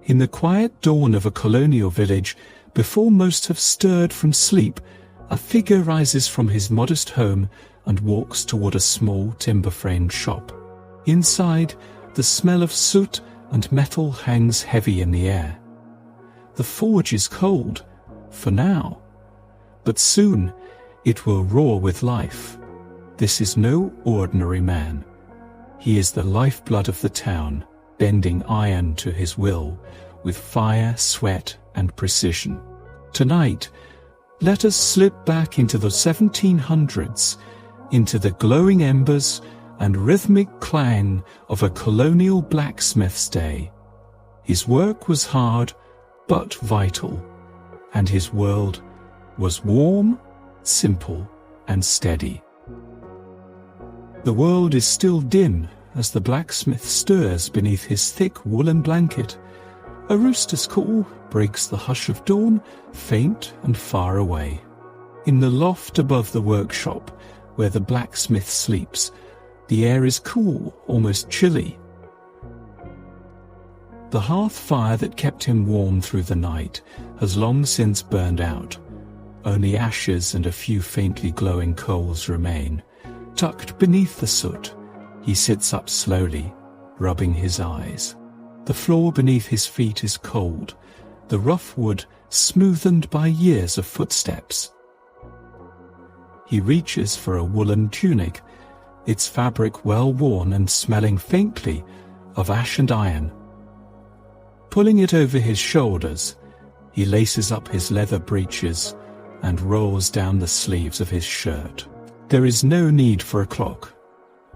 In the quiet dawn of a colonial village, before most have stirred from sleep, a figure rises from his modest home and walks toward a small timber-framed shop. Inside, the smell of soot and metal hangs heavy in the air. The forge is cold, for now, but soon it will roar with life. This is no ordinary man. He is the lifeblood of the town, bending iron to his will with fire, sweat, and precision. Tonight, let us slip back into the 1700s, into the glowing embers and rhythmic clang of a colonial blacksmith's day. His work was hard but vital, and his world was warm, simple, and steady. The world is still dim as the blacksmith stirs beneath his thick woolen blanket. A rooster's call breaks the hush of dawn, faint and far away. In the loft above the workshop, where the blacksmith sleeps, the air is cool, almost chilly. The hearth fire that kept him warm through the night has long since burned out. Only ashes and a few faintly glowing coals remain. Tucked beneath the soot, he sits up slowly, rubbing his eyes. The floor beneath his feet is cold, the rough wood smoothened by years of footsteps. He reaches for a woolen tunic, its fabric well worn and smelling faintly of ash and iron. Pulling it over his shoulders, he laces up his leather breeches and rolls down the sleeves of his shirt. There is no need for a clock.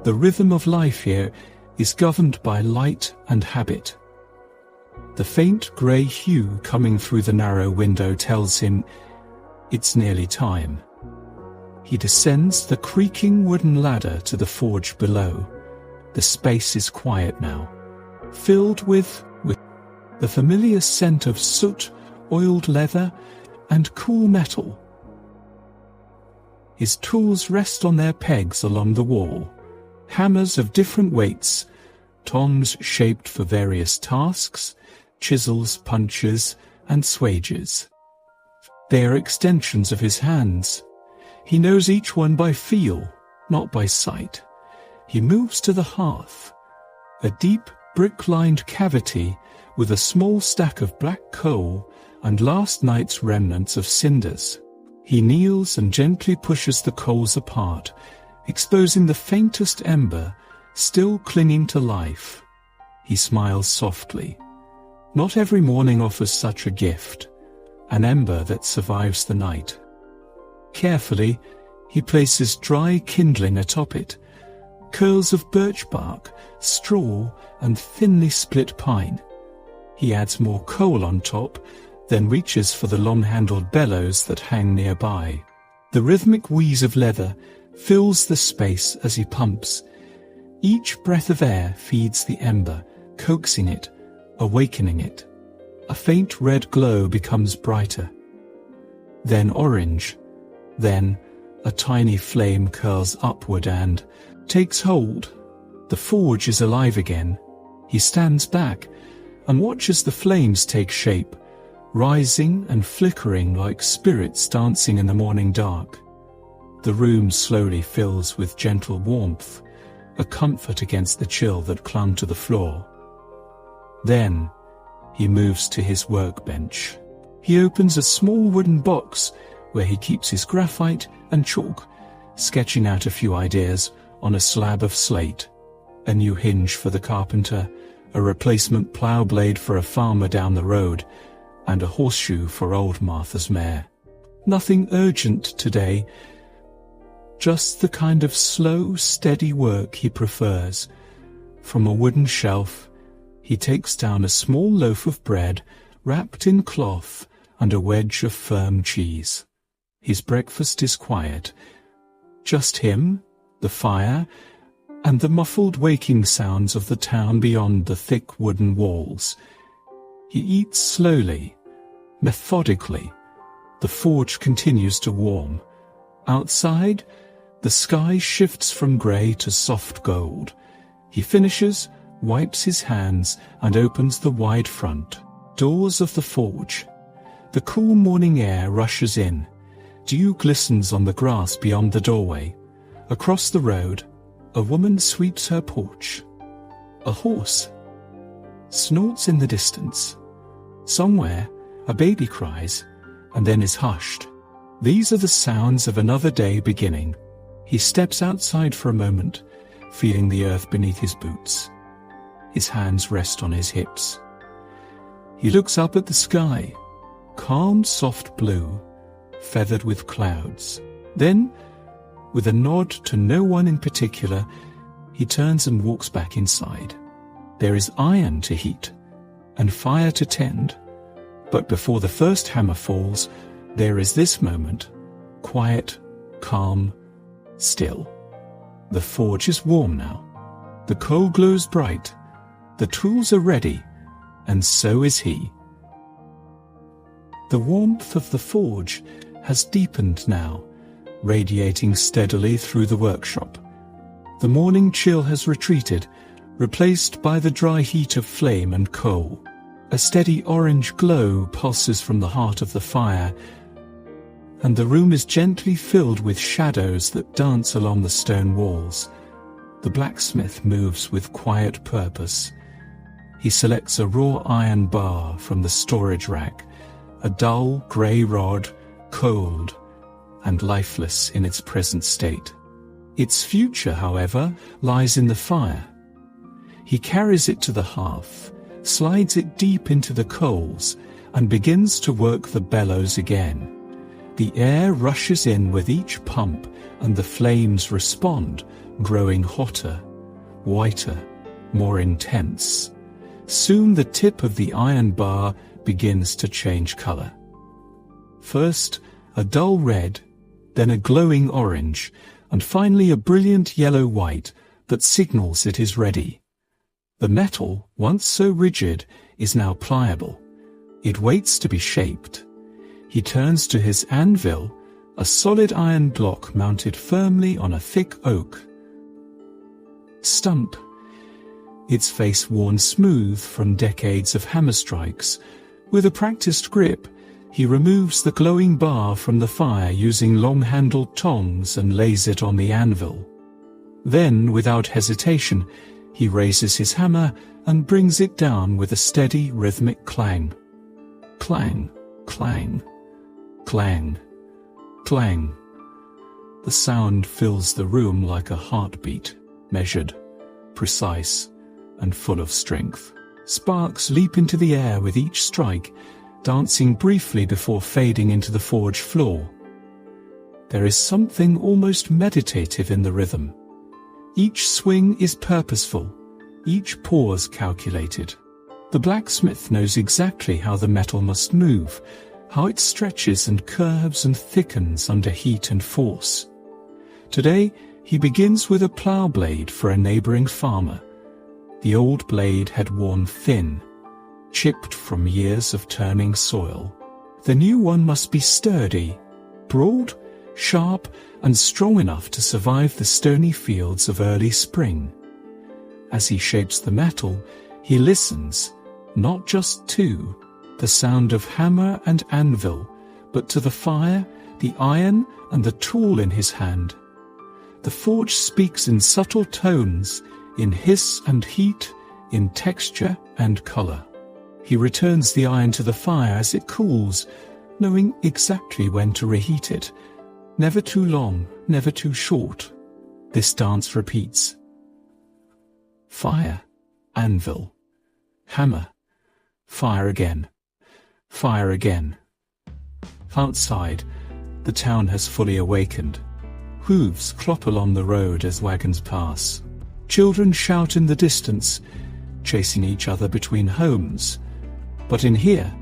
The rhythm of life here is governed by light and habit. The faint grey hue coming through the narrow window tells him it's nearly time. He descends the creaking wooden ladder to the forge below. The space is quiet now, filled with the familiar scent of soot, oiled leather, and cool metal. His tools rest on their pegs along the wall, hammers of different weights, tongs shaped for various tasks, chisels, punches, and swages. They are extensions of his hands. He knows each one by feel, not by sight. He moves to the hearth, a deep brick-lined cavity with a small stack of black coal and last night's remnants of cinders. He kneels and gently pushes the coals apart, exposing the faintest ember still clinging to life. He smiles softly. Not every morning offers such a gift, an ember that survives the night. Carefully, he places dry kindling atop it, curls of birch bark, straw, and thinly split pine. He adds more coal on top, then reaches for the long-handled bellows that hang nearby. The rhythmic wheeze of leather fills the space as he pumps. Each breath of air feeds the ember, coaxing it, awakening it. A faint red glow becomes brighter, then orange. Then a tiny flame curls upward and takes hold. The forge is alive again. He stands back and watches the flames take shape, rising and flickering like spirits dancing in the morning dark. The room slowly fills with gentle warmth, a comfort against the chill that clung to the floor. Then he moves to his workbench. He opens a small wooden box where he keeps his graphite and chalk, sketching out a few ideas on a slab of slate. A new hinge for the carpenter, a replacement plough blade for a farmer down the road, and a horseshoe for old Martha's mare. Nothing urgent today, just the kind of slow, steady work he prefers. From a wooden shelf, he takes down a small loaf of bread wrapped in cloth and a wedge of firm cheese. His breakfast is quiet. Just him, the fire, and the muffled waking sounds of the town beyond the thick wooden walls. He eats slowly, methodically. The forge continues to warm. Outside, the sky shifts from grey to soft gold. He finishes, wipes his hands, and opens the wide front. doors of the forge. The cool morning air rushes in. Dew glistens on the grass beyond the doorway. Across the road, a woman sweeps her porch. A horse snorts in the distance. Somewhere, a baby cries and then is hushed. These are the sounds of another day beginning. He steps outside for a moment, feeling the earth beneath his boots. His hands rest on his hips. He looks up at the sky, calm, soft blue, feathered with clouds. Then, with a nod to no one in particular, he turns and walks back inside. There is iron to heat and fire to tend, but before the first hammer falls, there is this moment, quiet, calm, still. The forge is warm now. The coal glows bright. The tools are ready, and so is he. The warmth of the forge has deepened now, radiating steadily through the workshop. The morning chill has retreated, replaced by the dry heat of flame and coal. A steady orange glow pulses from the heart of the fire, and the room is gently filled with shadows that dance along the stone walls. The blacksmith moves with quiet purpose. He selects a raw iron bar from the storage rack, a dull grey rod, cold and lifeless in its present state. Its future, however, lies in the fire. He carries it to the hearth, slides it deep into the coals, and begins to work the bellows again. The air rushes in with each pump, and the flames respond, growing hotter, whiter, more intense. Soon the tip of the iron bar begins to change color. First, a dull red, then a glowing orange, and finally a brilliant yellow-white that signals it is ready. The metal, once so rigid, is now pliable. It waits to be shaped. He turns to his anvil, a solid iron block mounted firmly on a thick oak stump, its face worn smooth from decades of hammer strikes. With a practiced grip, he removes the glowing bar from the fire using long-handled tongs and lays it on the anvil. Then, without hesitation, he raises his hammer and brings it down with a steady, rhythmic clang. Clang, clang, clang, clang. The sound fills the room like a heartbeat, measured, precise, and full of strength. Sparks leap into the air with each strike, dancing briefly before fading into the forge floor. There is something almost meditative in the rhythm. Each swing is purposeful, each pause calculated. The blacksmith knows exactly how the metal must move, how it stretches and curves and thickens under heat and force. Today, he begins with a plough blade for a neighboring farmer. The old blade had worn thin, chipped from years of turning soil. The new one must be sturdy, broad, sharp, and strong enough to survive the stony fields of early spring. As he shapes the metal, he listens, not just to the sound of hammer and anvil, but to the fire, the iron, and the tool in his hand. The forge speaks in subtle tones, in hiss and heat, in texture and color. He returns the iron to the fire as it cools, knowing exactly when to reheat it. Never too long, never too short. This dance repeats. Fire, anvil, hammer, fire again, fire again. Outside, the town has fully awakened. Hooves clop along the road as wagons pass. Children shout in the distance, chasing each other between homes. But in here,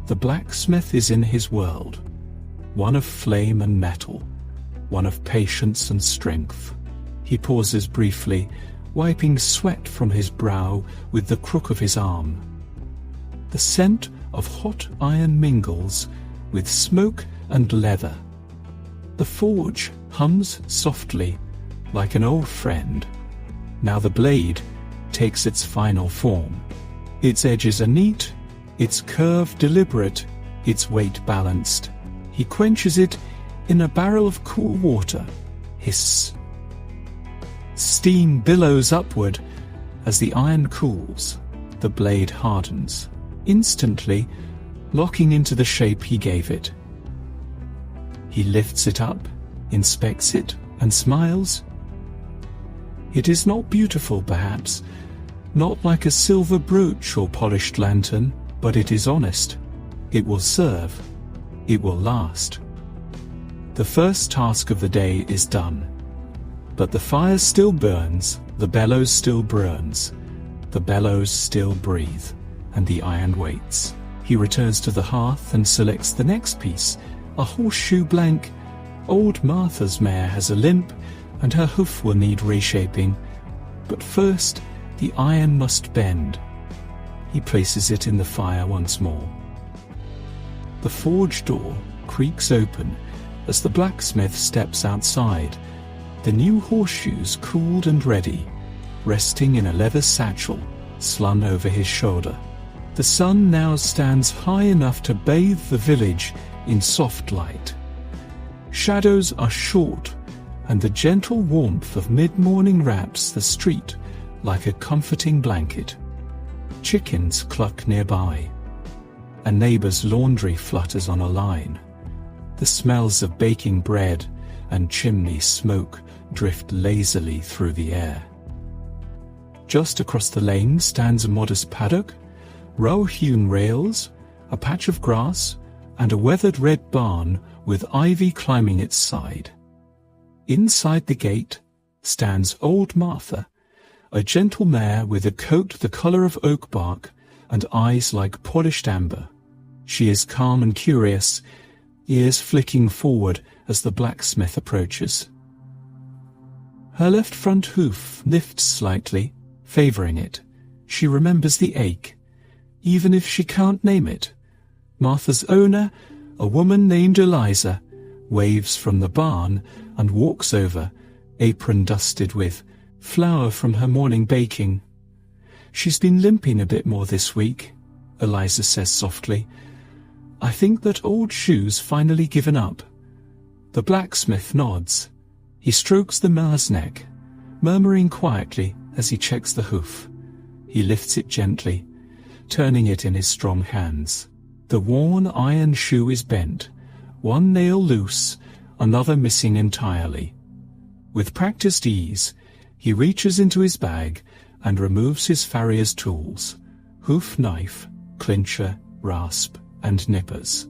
the blacksmith is in his world, one of flame and metal, one of patience and strength. He pauses briefly, wiping sweat from his brow with the crook of his arm. The scent of hot iron mingles with smoke and leather. The forge hums softly, like an old friend. Now the blade takes its final form. Its edges are neat, its curve deliberate, its weight balanced. He quenches it in a barrel of cool water. Hiss. Steam billows upward as the iron cools. The blade hardens, instantly locking into the shape he gave it. He lifts it up, inspects it, and smiles. It is not beautiful, perhaps, not like a silver brooch or polished lantern, but it is honest. It will serve. It will last. The first task of the day is done. But the fire still burns, the bellows still burns, the bellows still breathe, and the iron waits. He returns to the hearth and selects the next piece, a horseshoe blank. Old Martha's mare has a limp, and her hoof will need reshaping. But first, the iron must bend. He places it in the fire once more. The forge door creaks open as the blacksmith steps outside, the new horseshoes cooled and ready, resting in a leather satchel slung over his shoulder. The sun now stands high enough to bathe the village in soft light. Shadows are short, and the gentle warmth of mid-morning wraps the street like a comforting blanket. Chickens cluck nearby. A neighbor's laundry flutters on a line. The smells of baking bread and chimney smoke drift lazily through the air. Just across the lane stands a modest paddock, row-hewn rails, a patch of grass, and a weathered red barn with ivy climbing its side. Inside the gate stands old Martha, a gentle mare with a coat the color of oak bark and eyes like polished amber. She is calm and curious, ears flicking forward as the blacksmith approaches. Her left front hoof lifts slightly, favoring it. She remembers the ache, even if she can't name it. Martha's owner, a woman named Eliza, waves from the barn and walks over, apron dusted with flour from her morning baking. She's been limping a bit more this week, Eliza says softly. I think that old shoe's finally given up. The blacksmith nods. He strokes the mare's neck, murmuring quietly as he checks the hoof. He lifts it gently, turning it in his strong hands. The worn iron shoe is bent, one nail loose, another missing entirely. With practiced ease, he reaches into his bag and removes his farrier's tools, hoof knife, clincher, rasp, and nippers.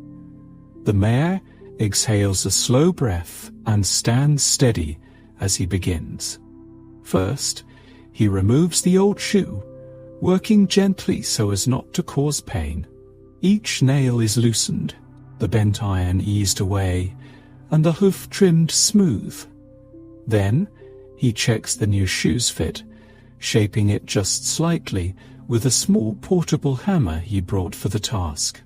The mare exhales a slow breath and stands steady as he begins. First, he removes the old shoe, working gently so as not to cause pain. Each nail is loosened, the bent iron eased away, and the hoof trimmed smooth. Then, he checks the new shoe's fit, shaping it just slightly with a small portable hammer he brought for the task.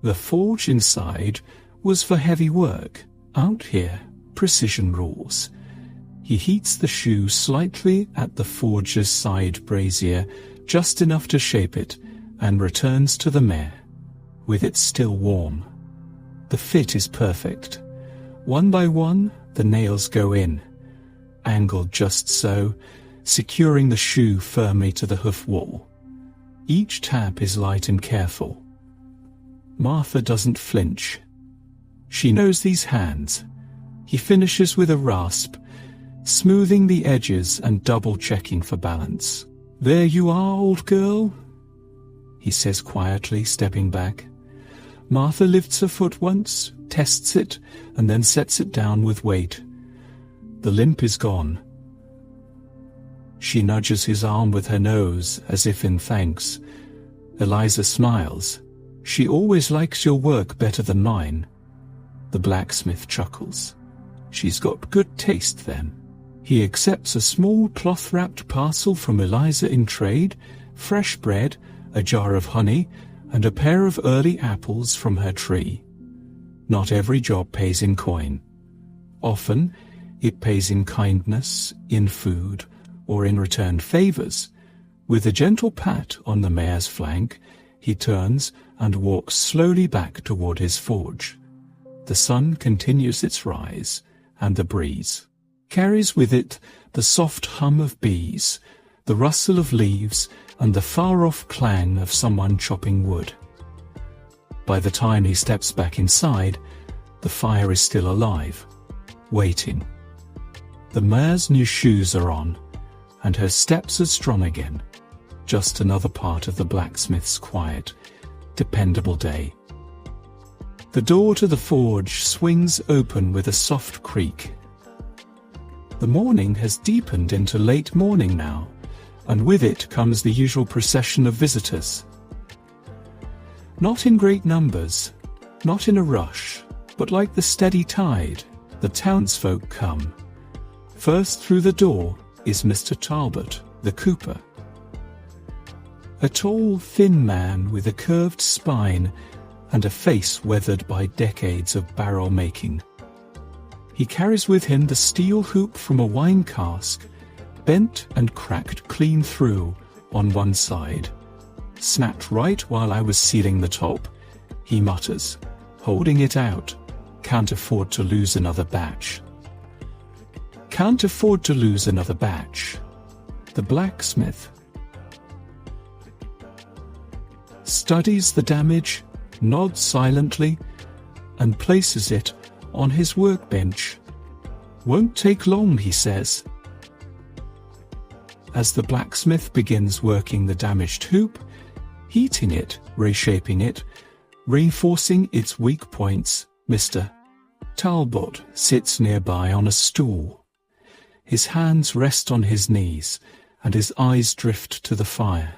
The forge inside was for heavy work. Out here, precision rules. He heats the shoe slightly at the forger's side brazier, just enough to shape it, and returns to the mare, with it still warm. The fit is perfect. One by one, the nails go in, angled just so, securing the shoe firmly to the hoof wall. Each tap is light and careful. Martha doesn't flinch. She knows these hands. He finishes with a rasp, smoothing the edges and double-checking for balance. There you are, old girl, he says quietly, stepping back. Martha lifts her foot once, tests it, and then sets it down with weight. The limp is gone. She nudges his arm with her nose, as if in thanks. Eliza smiles. She always likes your work better than mine. The blacksmith chuckles. She's got good taste, then. He accepts a small cloth-wrapped parcel from Eliza in trade, fresh bread, a jar of honey, and a pair of early apples from her tree. Not every job pays in coin. Often, it pays in kindness, in food, or in returned favors. With a gentle pat on the mare's flank, He turns and walks slowly back toward his forge. The sun continues its rise, and the breeze carries with it the soft hum of bees, the rustle of leaves, and the far-off clang of someone chopping wood. By the time he steps back inside, the fire is still alive, waiting. The mare's new shoes are on, and her steps are strong again. Just another part of the blacksmith's quiet, dependable day. The door to the forge swings open with a soft creak. The morning has deepened into late morning now, and with it comes the usual procession of visitors. Not in great numbers, not in a rush, but like the steady tide, the townsfolk come. First through the door is Mr. Talbot, the cooper. A tall, thin man with a curved spine and a face weathered by decades of barrel making. He carries with him the steel hoop from a wine cask, bent and cracked clean through on one side. Snapped right while I was sealing the top, he mutters, holding it out. Can't afford to lose another batch. Can't afford to lose another batch. The blacksmith studies the damage, nods silently, and places it on his workbench. Won't take long, he says. As the blacksmith begins working the damaged hoop, heating it, reshaping it, reinforcing its weak points, Mr. Talbot sits nearby on a stool. His hands rest on his knees, and his eyes drift to the fire.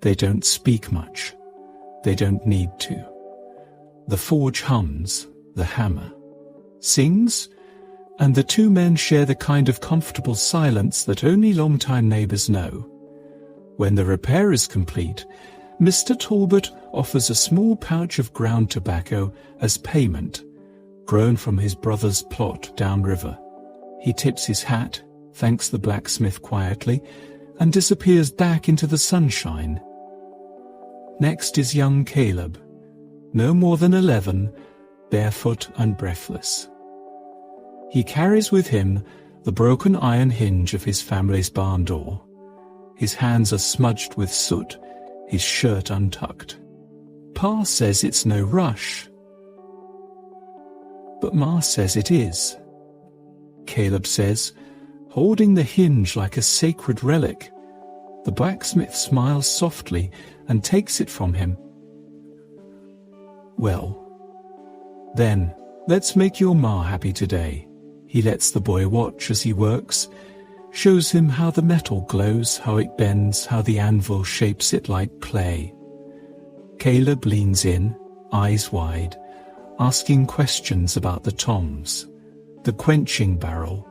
They don't speak much. They don't need to. The forge hums, the hammer sings, and the two men share the kind of comfortable silence that only long-time neighbours know. When the repair is complete, Mr. Talbot offers a small pouch of ground tobacco as payment, grown from his brother's plot downriver. He tips his hat, thanks the blacksmith quietly, and disappears back into the sunshine. Next is young Caleb, no more than 11, barefoot and breathless. He carries with him the broken iron hinge of his family's barn door. His hands are smudged with soot, his shirt untucked. Pa says it's no rush, but Ma says it is. Caleb says, holding the hinge like a sacred relic. The blacksmith smiles softly and takes it from him. Well, then, let's make your Ma happy today. He lets the boy watch as he works, shows him how the metal glows, how it bends, how the anvil shapes it like clay. Caleb leans in, eyes wide, asking questions about the toms, the quenching barrel,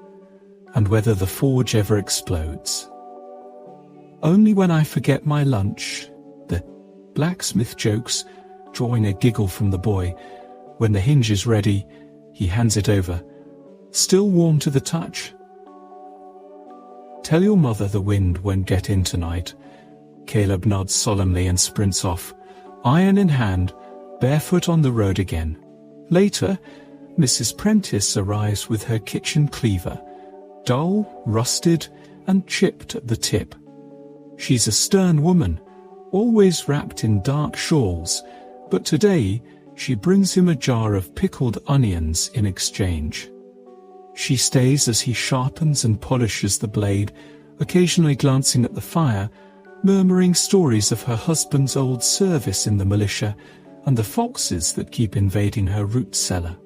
and whether the forge ever explodes. Only when I forget my lunch, the blacksmith jokes, drawing a giggle from the boy. When the hinge is ready, he hands it over, still warm to the touch. Tell your mother the wind won't get in tonight. Caleb nods solemnly and sprints off, iron in hand, barefoot on the road again. Later, Mrs. Prentice arrives with her kitchen cleaver, dull, rusted, and chipped at the tip. She's a stern woman, always wrapped in dark shawls, but today she brings him a jar of pickled onions in exchange. She stays as he sharpens and polishes the blade, occasionally glancing at the fire, murmuring stories of her husband's old service in the militia and the foxes that keep invading her root cellar.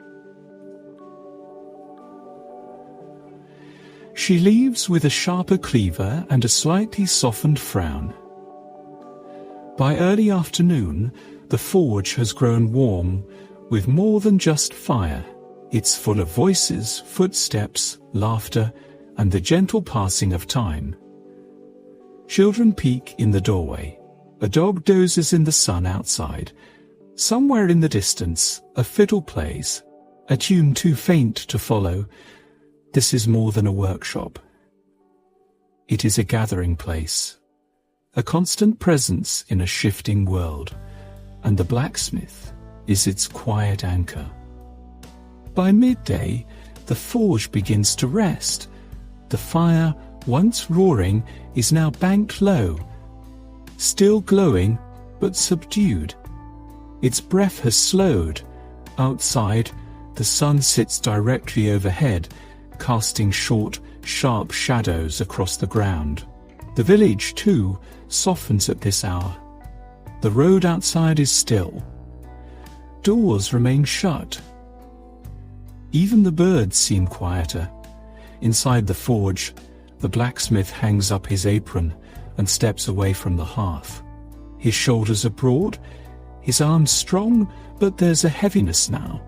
She leaves with a sharper cleaver and a slightly softened frown. By early afternoon, the forge has grown warm with more than just fire. It's full of voices, footsteps, laughter, and the gentle passing of time. Children peek in the doorway. A dog dozes in the sun outside. Somewhere in the distance, a fiddle plays, a tune too faint to follow. This is more than a workshop. It is a gathering place, a constant presence in a shifting world, and the blacksmith is its quiet anchor. By midday, the forge begins to rest. The fire, once roaring, is now banked low, still glowing but subdued. Its breath has slowed. Outside, the sun sits directly overhead, casting short, sharp shadows across the ground. The village, too, softens at this hour. The road outside is still. Doors remain shut. Even the birds seem quieter. Inside the forge, the blacksmith hangs up his apron and steps away from the hearth. His shoulders are broad, his arms strong, but there's a heaviness now,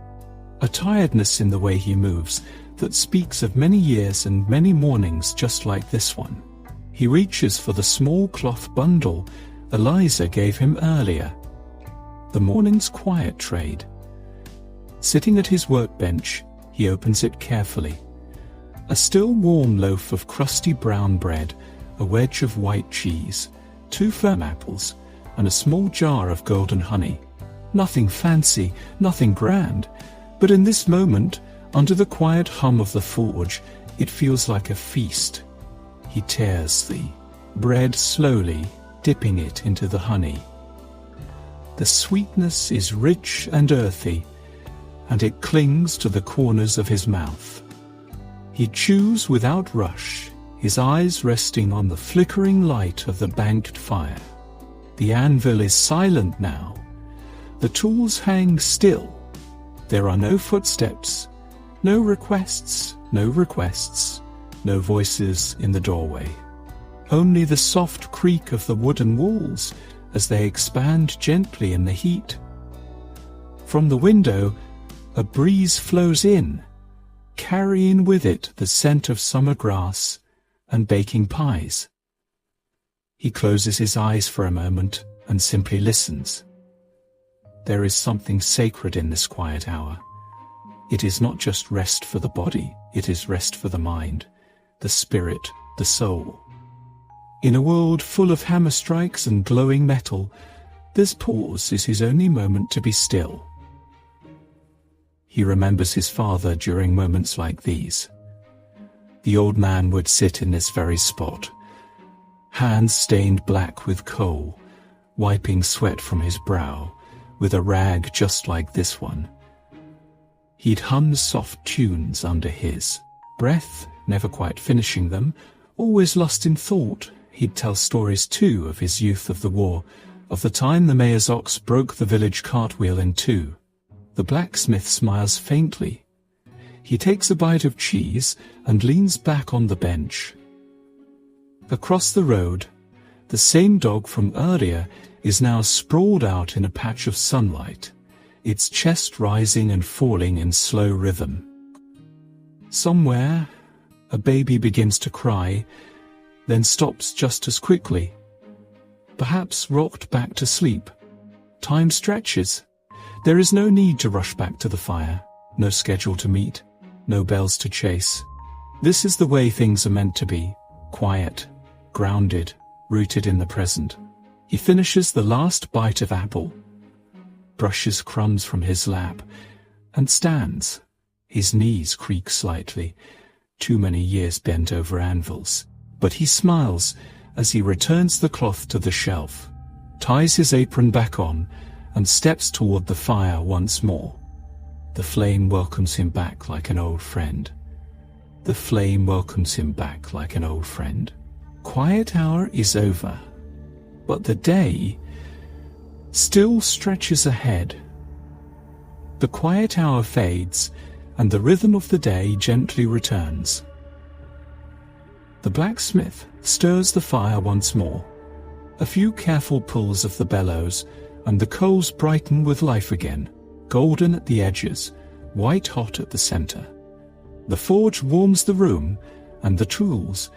a tiredness in the way he moves that speaks of many years and many mornings just like this one. He reaches for the small cloth bundle Eliza gave him earlier, the morning's quiet trade. Sitting at his workbench, he opens it carefully. A still warm loaf of crusty brown bread, a wedge of white cheese, 2 firm apples, and a small jar of golden honey. Nothing fancy, nothing grand, but in this moment, under the quiet hum of the forge, it feels like a feast. He tears the bread slowly, dipping it into the honey. The sweetness is rich and earthy, and it clings to the corners of his mouth. He chews without rush, his eyes resting on the flickering light of the banked fire. The anvil is silent now. The tools hang still. There are no footsteps, no requests, no voices in the doorway. Only the soft creak of the wooden walls as they expand gently in the heat. From the window, a breeze flows in, carrying with it the scent of summer grass and baking pies. He closes his eyes for a moment and simply listens. There is something sacred in this quiet hour. It is not just rest for the body, it is rest for the mind, the spirit, the soul. In a world full of hammer strikes and glowing metal, this pause is his only moment to be still. He remembers his father during moments like these. The old man would sit in this very spot, hands stained black with coal, wiping sweat from his brow with a rag just like this one. He'd hum soft tunes under his breath, never quite finishing them, always lost in thought. He'd tell stories too of his youth, of the war, of the time the mayor's ox broke the village cartwheel in two. The blacksmith smiles faintly. He takes a bite of cheese and leans back on the bench. Across the road, the same dog from earlier is now sprawled out in a patch of sunlight, its chest rising and falling in slow rhythm. Somewhere, a baby begins to cry, then stops just as quickly, perhaps rocked back to sleep. Time stretches. There is no need to rush back to the fire, no schedule to meet, no bells to chase. This is the way things are meant to be, quiet, grounded, rooted in the present. He finishes the last bite of apple, brushes crumbs from his lap, and stands. His knees creak slightly, too many years bent over anvils. But he smiles as he returns the cloth to the shelf, ties his apron back on, and steps toward the fire once more. The flame welcomes him back like an old friend. The flame welcomes him back like an old friend. Quiet hour is over, but the day still stretches ahead. The quiet hour fades, and the rhythm of the day gently returns. The blacksmith stirs the fire once more. A few careful pulls of the bellows, and the coals brighten with life again, golden at the edges, white hot at the center. The forge warms the room, and the tools,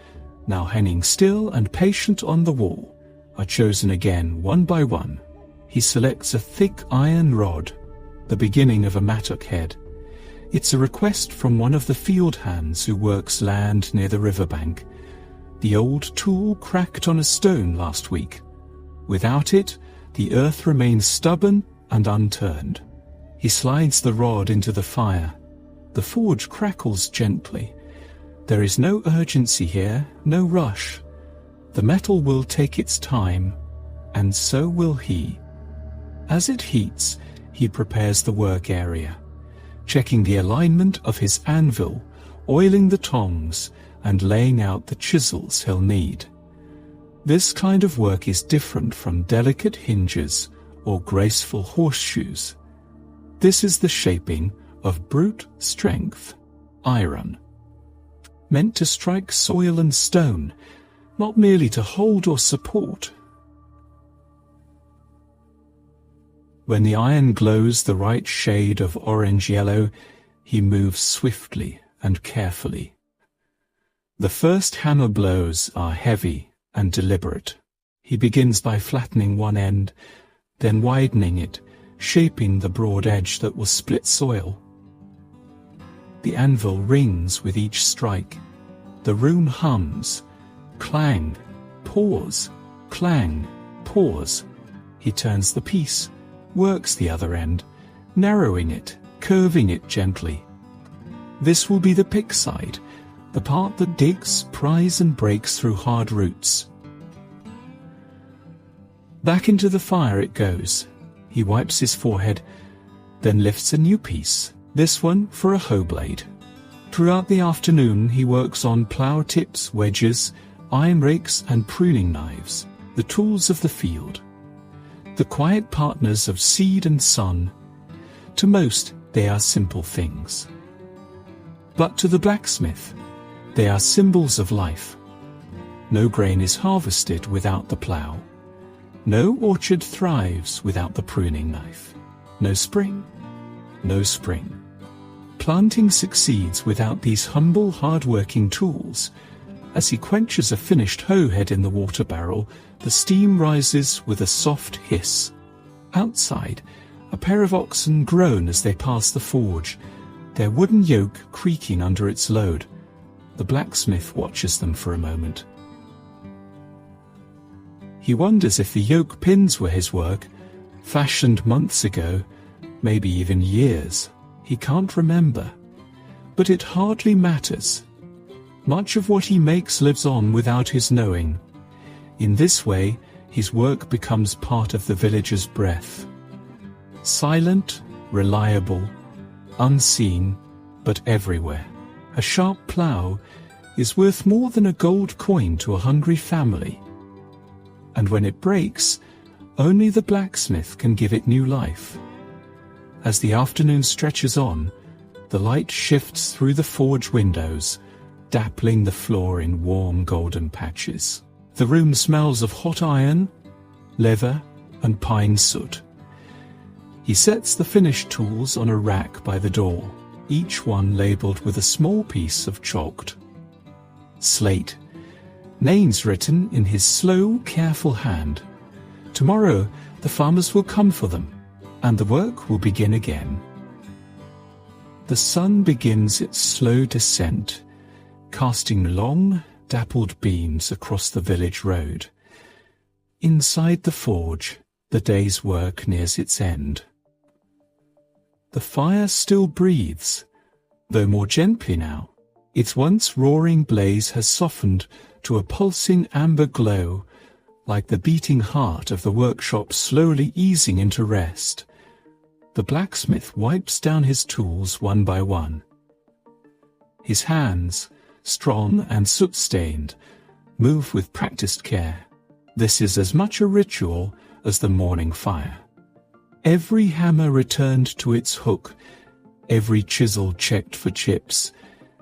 now hanging still and patient on the wall, are chosen again one by one. He selects a thick iron rod, the beginning of a mattock head. It's a request from one of the field hands who works land near the riverbank. The old tool cracked on a stone last week. Without it, the earth remains stubborn and unturned. He slides the rod into the fire. The forge crackles gently. There is no urgency here, no rush. The metal will take its time, and so will he. As it heats, he prepares the work area, checking the alignment of his anvil, oiling the tongs, and laying out the chisels he'll need. This kind of work is different from delicate hinges or graceful horseshoes. This is the shaping of brute strength, iron, meant to strike soil and stone, not merely to hold or support. When the iron glows the right shade of orange-yellow, he moves swiftly and carefully. The first hammer blows are heavy and deliberate. He begins by flattening one end, then widening it, shaping the broad edge that will split soil. The anvil rings with each strike. The room hums. Clang, pause, clang, pause. He turns the piece, works the other end, narrowing it, curving it gently. This will be the pick side, the part that digs, pries and breaks through hard roots. Back into the fire it goes. He wipes his forehead, then lifts a new piece, this one for a hoe blade. Throughout the afternoon he works on plough tips, wedges, iron rakes and pruning knives, the tools of the field, the quiet partners of seed and sun. To most they are simple things. But to the blacksmith, they are symbols of life. No grain is harvested without the plough. No orchard thrives without the pruning knife. No spring, no spring. Planting succeeds without these humble, hard-working tools. As he quenches a finished hoe head in the water barrel, the steam rises with a soft hiss. Outside, a pair of oxen groan as they pass the forge, their wooden yoke creaking under its load. The blacksmith watches them for a moment. He wonders if the yoke pins were his work, fashioned months ago, maybe even years. He can't remember. But it hardly matters. Much of what he makes lives on without his knowing. In this way, his work becomes part of the village's breath. Silent, reliable, unseen, but everywhere. A sharp plough is worth more than a gold coin to a hungry family. And when it breaks, only the blacksmith can give it new life. As the afternoon stretches on, the light shifts through the forge windows, dappling the floor in warm golden patches. The room smells of hot iron, leather, and pine soot. He sets the finished tools on a rack by the door, each one labelled with a small piece of chalked slate, names written in his slow, careful hand. Tomorrow the farmers will come for them, and the work will begin again. The sun begins its slow descent, casting long, dappled beams across the village road. Inside the forge, the day's work nears its end. The fire still breathes, though more gently now. Its once roaring blaze has softened to a pulsing amber glow, like the beating heart of the workshop slowly easing into rest. The blacksmith wipes down his tools one by one. His hands, strong and soot-stained, move with practiced care. This is as much a ritual as the morning fire. Every hammer returned to its hook, every chisel checked for chips,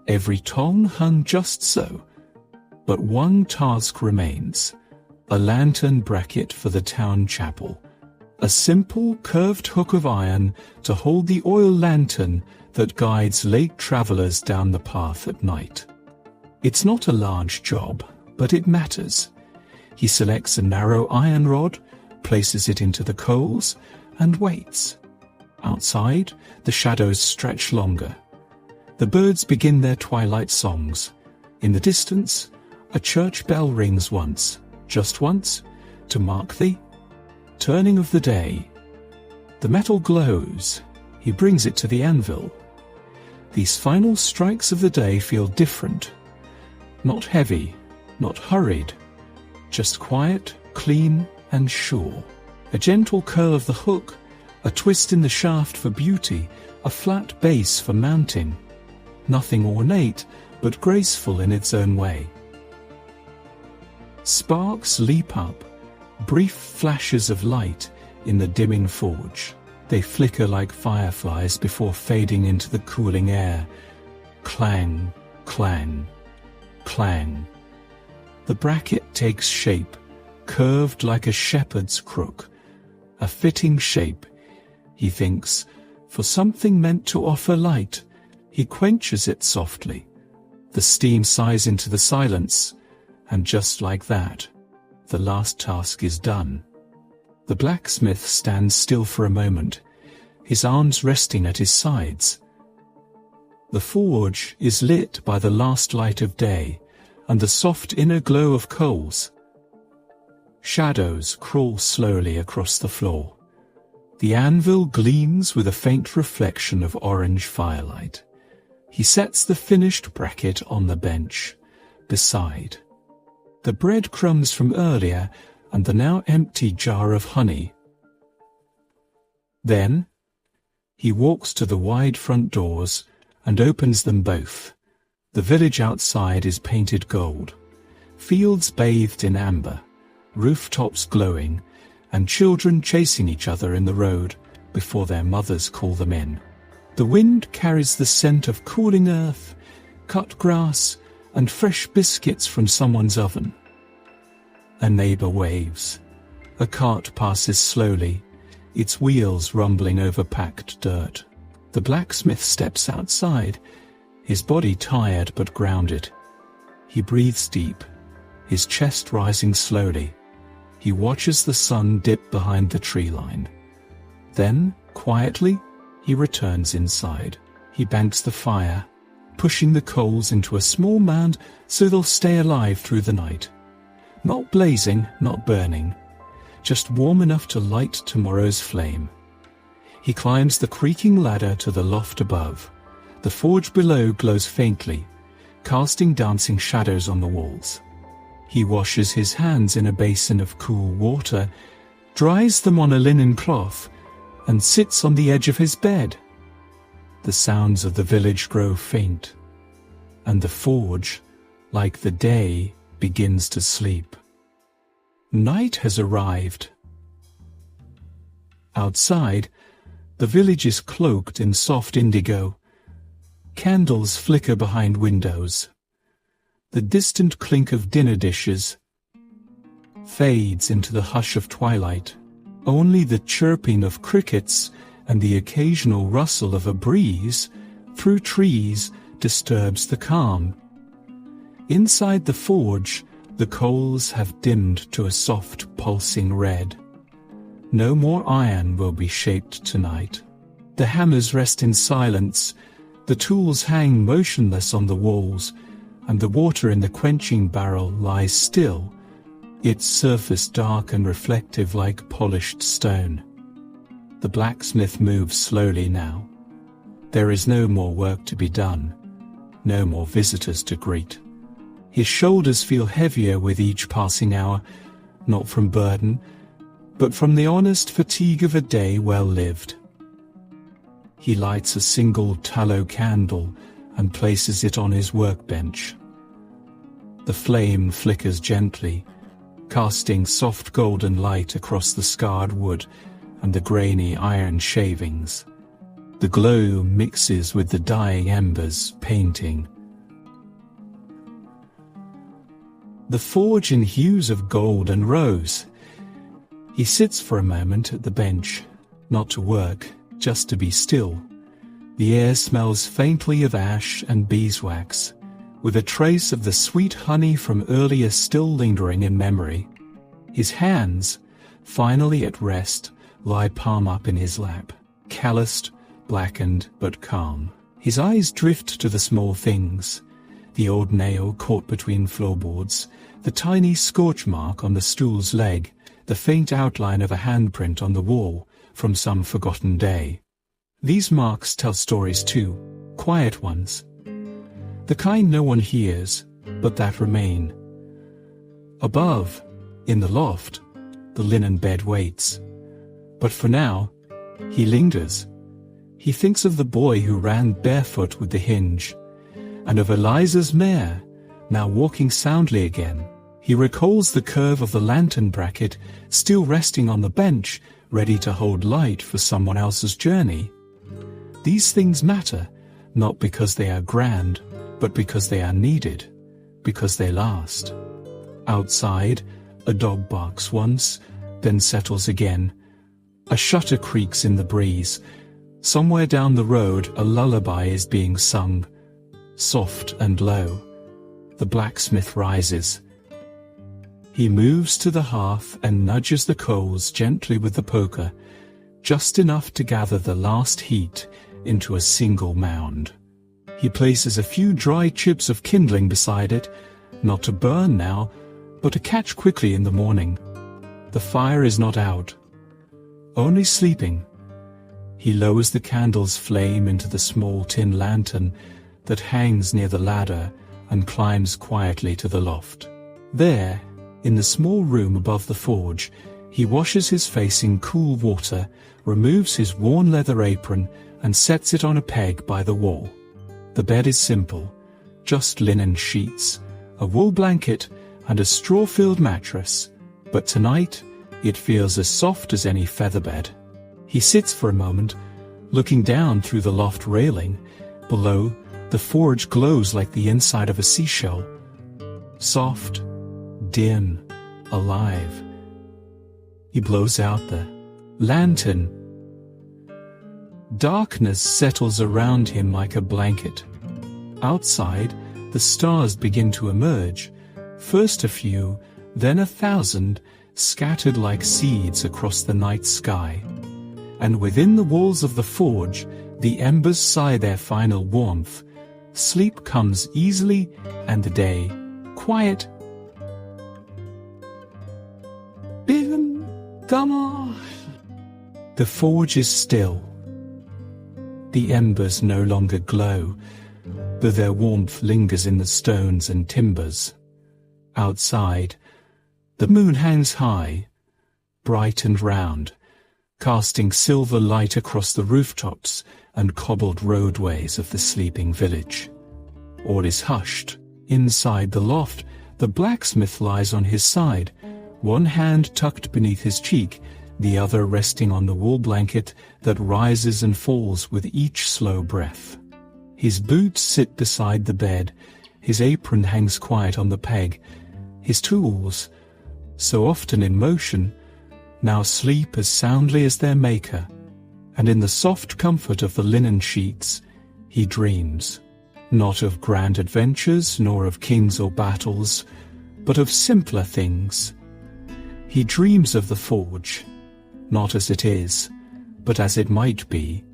every tong hung just so. But one task remains, a lantern bracket for the town chapel. A simple, curved hook of iron to hold the oil lantern that guides late travelers down the path at night. It's not a large job, but it matters. He selects a narrow iron rod, places it into the coals, and waits. Outside, the shadows stretch longer. The birds begin their twilight songs. In the distance, A church bell rings once, just once, to mark the turning of the day. The metal glows. He brings it to the anvil. These final strikes of the day feel different. Not heavy, not hurried, just quiet, clean, and sure. A gentle curl of the hook, a twist in the shaft for beauty, a flat base for mounting. Nothing ornate, but graceful in its own way. Sparks leap up, brief flashes of light in the dimming forge. They flicker like fireflies before fading into the cooling air. Clang, clang, clang. The bracket takes shape, curved like a shepherd's crook. A fitting shape, he thinks, for something meant to offer light. He quenches it softly. The steam sighs into the silence, and just like that, the last task is done. The blacksmith stands still for a moment, his arms resting at his sides. The forge is lit by the last light of day and the soft inner glow of coals. Shadows crawl slowly across the floor. The anvil gleams with a faint reflection of orange firelight. He sets the finished bracket on the bench, beside the breadcrumbs from earlier and the now empty jar of honey. Then he walks to the wide front doors and opens them both. The village outside is painted gold, fields bathed in amber, rooftops glowing, and children chasing each other in the road before their mothers call them in. The wind carries the scent of cooling earth, cut grass, and fresh biscuits from someone's oven. A neighbor waves. A cart passes slowly, its wheels rumbling over packed dirt. The blacksmith steps outside, his body tired but grounded. He breathes deep, his chest rising slowly. He watches the sun dip behind the tree line. Then, quietly, he returns inside. He banks the fire, pushing the coals into a small mound so they'll stay alive through the night. Not blazing, not burning, just warm enough to light tomorrow's flame. He climbs the creaking ladder to the loft above. The forge below glows faintly, casting dancing shadows on the walls. He washes his hands in a basin of cool water, dries them on a linen cloth, and sits on the edge of his bed. The sounds of the village grow faint, and the forge, like the day, begins to sleep. Night has arrived. Outside, the village is cloaked in soft indigo. Candles flicker behind windows. The distant clink of dinner dishes fades into the hush of twilight. Only the chirping of crickets and the occasional rustle of a breeze through trees disturbs the calm. Inside the forge, the coals have dimmed to a soft, pulsing red. No more iron will be shaped tonight. The hammers rest in silence, the tools hang motionless on the walls, and the water in the quenching barrel lies still, its surface dark and reflective like polished stone. The blacksmith moves slowly now. There is no more work to be done, no more visitors to greet. His shoulders feel heavier with each passing hour, not from burden, but from the honest fatigue of a day well lived. He lights a single tallow candle and places it on his workbench. The flame flickers gently, casting soft golden light across the scarred wood and the grainy iron shavings. The glow mixes with the dying embers, painting. The forge in hues of gold and rose. He sits for a moment at the bench, not to work, just to be still. The air smells faintly of ash and beeswax, with a trace of the sweet honey from earlier still lingering in memory. His hands, finally at rest, lie palm up in his lap, calloused, blackened, but calm. His eyes drift to the small things, the old nail caught between floorboards, the tiny scorch mark on the stool's leg, the faint outline of a handprint on the wall from some forgotten day. These marks tell stories too, quiet ones. The kind no one hears, but that remain. Above, in the loft, the linen bed waits. But for now, he lingers. He thinks of the boy who ran barefoot with the hinge, and of Eliza's mare, now walking soundly again. He recalls the curve of the lantern bracket, still resting on the bench, ready to hold light for someone else's journey. These things matter, not because they are grand, but because they are needed, because they last. Outside, a dog barks once, then settles again. A shutter creaks in the breeze. Somewhere down the road a lullaby is being sung, soft and low. The blacksmith rises. He moves to the hearth and nudges the coals gently with the poker, just enough to gather the last heat into a single mound. He places a few dry chips of kindling beside it, not to burn now, but to catch quickly in the morning. The fire is not out, only sleeping. He lowers the candle's flame into the small tin lantern that hangs near the ladder and climbs quietly to the loft. There, in the small room above the forge, he washes his face in cool water, removes his worn leather apron, and sets it on a peg by the wall. The bed is simple, just linen sheets, a wool blanket, and a straw-filled mattress, but tonight it feels as soft as any feather bed. He sits for a moment, looking down through the loft railing. Below, the forge glows like the inside of a seashell. Soft, dim, alive. He blows out the lantern. Darkness settles around him like a blanket. Outside, the stars begin to emerge, first a few, then 1,000, scattered like seeds across the night sky. And within the walls of the forge, the embers sigh their final warmth. Sleep comes easily, and the day, quiet. The forge is still. The embers no longer glow, though their warmth lingers in the stones and timbers. Outside, the moon hangs high, bright and round, casting silver light across the rooftops and cobbled roadways of the sleeping village. All is hushed. Inside the loft, the blacksmith lies on his side, one hand tucked beneath his cheek, the other resting on the wool blanket that rises and falls with each slow breath. His boots sit beside the bed, his apron hangs quiet on the peg. His tools, so often in motion, now sleep as soundly as their maker, and in the soft comfort of the linen sheets, he dreams, not of grand adventures nor of kings or battles, but of simpler things. He dreams of the forge, not as it is, but as it might be.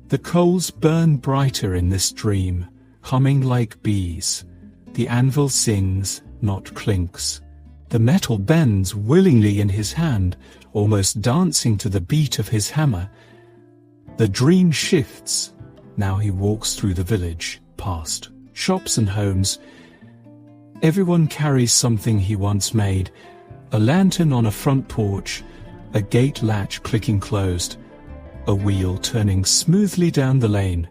The coals burn brighter in this dream, humming like bees. The anvil sings, not clinks. The metal bends willingly in his hand, almost dancing to the beat of his hammer. The dream shifts. Now he walks through the village, past shops and homes. Everyone carries something he once made, a lantern on a front porch, a gate latch clicking closed, a wheel turning smoothly down the lane.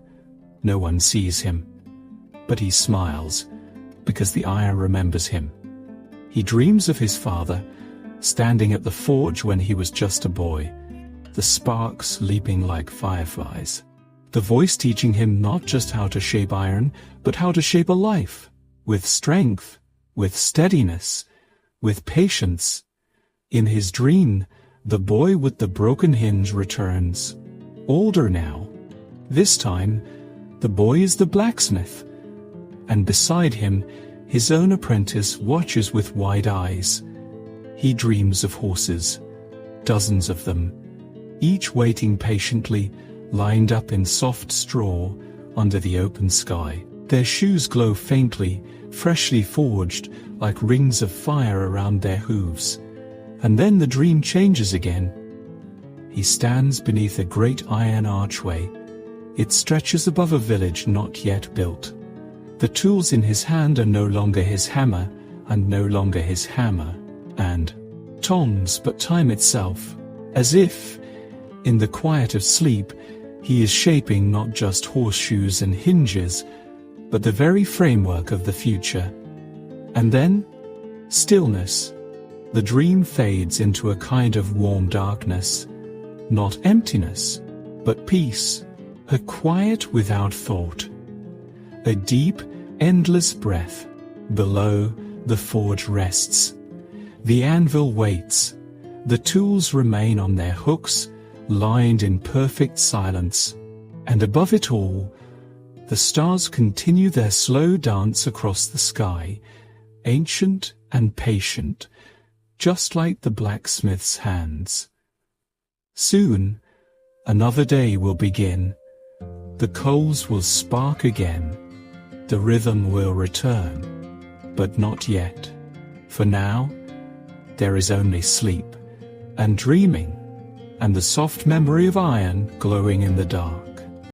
No one sees him, but he smiles, because the iron remembers him. He dreams of his father, standing at the forge when he was just a boy, the sparks leaping like fireflies, the voice teaching him not just how to shape iron, but how to shape a life, with strength, with steadiness, with patience. In his dream, the boy with the broken hinge returns, older now. This time, the boy is the blacksmith, and beside him, his own apprentice watches with wide eyes. He dreams of horses, dozens of them, each waiting patiently, lined up in soft straw under the open sky. Their shoes glow faintly, freshly forged, like rings of fire around their hooves. And then the dream changes again. He stands beneath a great iron archway. It stretches above a village not yet built. The tools in his hand are no longer his hammer, and no longer his hammer and tongs, but time itself, as if, in the quiet of sleep, he is shaping not just horseshoes and hinges, but the very framework of the future. And then, stillness. The dream fades into a kind of warm darkness, not emptiness, but peace, a quiet without thought, a deep, endless breath. Below, the forge rests. The anvil waits. The tools remain on their hooks, lined in perfect silence. And above it all, the stars continue their slow dance across the sky, ancient and patient, just like the blacksmith's hands. Soon, another day will begin. The coals will spark again. The rhythm will return. But not yet. For now, there is only sleep, and dreaming, and the soft memory of iron glowing in the dark.